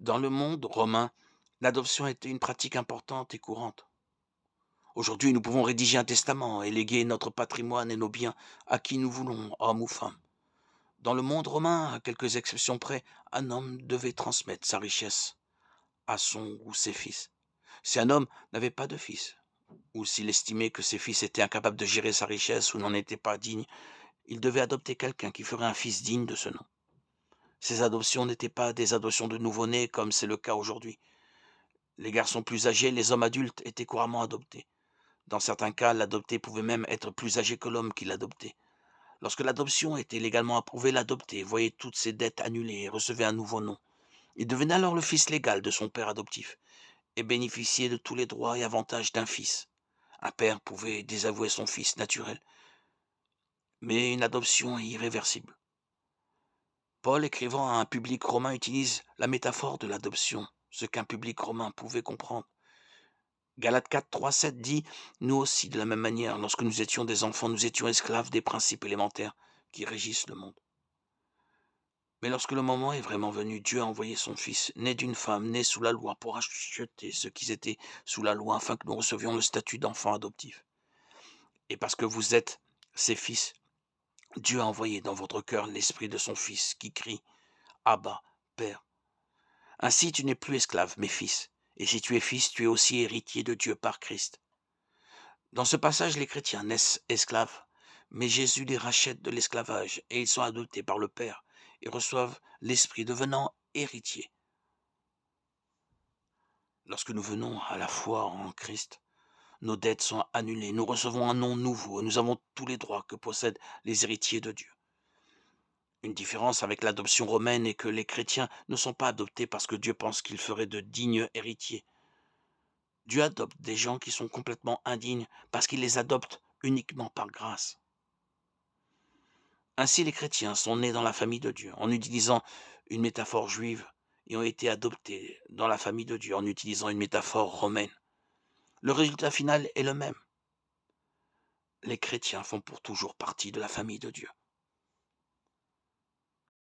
Dans le monde romain, l'adoption était une pratique importante et courante. Aujourd'hui, nous pouvons rédiger un testament et léguer notre patrimoine et nos biens à qui nous voulons, homme ou femme. Dans le monde romain, à quelques exceptions près, un homme devait transmettre sa richesse à son ou ses fils. Si un homme n'avait pas de fils, ou s'il estimait que ses fils étaient incapables de gérer sa richesse ou n'en étaient pas dignes, il devait adopter quelqu'un qui ferait un fils digne de ce nom. Ces adoptions n'étaient pas des adoptions de nouveau-nés comme c'est le cas aujourd'hui. Les garçons plus âgés, les hommes adultes étaient couramment adoptés. Dans certains cas, l'adopté pouvait même être plus âgé que l'homme qui l'adoptait. Lorsque l'adoption était légalement approuvée, l'adopté voyait toutes ses dettes annulées et recevait un nouveau nom. Il devenait alors le fils légal de son père adoptif et bénéficiait de tous les droits et avantages d'un fils. Un père pouvait désavouer son fils naturel, mais une adoption est irréversible. Paul, écrivant à un public romain, utilise la métaphore de l'adoption, ce qu'un public romain pouvait comprendre. Galates 4, 3, 7 dit: Nous aussi, de la même manière, lorsque nous étions des enfants, nous étions esclaves des principes élémentaires qui régissent le monde. Mais lorsque le moment est vraiment venu, Dieu a envoyé son Fils, né d'une femme, né sous la loi, pour acheter ceux qui étaient sous la loi, afin que nous recevions le statut d'enfant adoptif. Et parce que vous êtes ses fils, Dieu a envoyé dans votre cœur l'esprit de son Fils qui crie: Abba, Père. Ainsi tu n'es plus esclave, mais fils. Et si tu es fils, tu es aussi héritier de Dieu par Christ. Dans ce passage, les chrétiens naissent esclaves, mais Jésus les rachète de l'esclavage et ils sont adoptés par le Père et reçoivent l'Esprit devenant héritiers. Lorsque nous venons à la foi en Christ, nos dettes sont annulées, nous recevons un nom nouveau et nous avons tous les droits que possèdent les héritiers de Dieu. Une différence avec l'adoption romaine est que les chrétiens ne sont pas adoptés parce que Dieu pense qu'il ferait de dignes héritiers. Dieu adopte des gens qui sont complètement indignes parce qu'il les adopte uniquement par grâce. Ainsi, les chrétiens sont nés dans la famille de Dieu en utilisant une métaphore juive et ont été adoptés dans la famille de Dieu en utilisant une métaphore romaine. Le résultat final est le même. Les chrétiens font pour toujours partie de la famille de Dieu.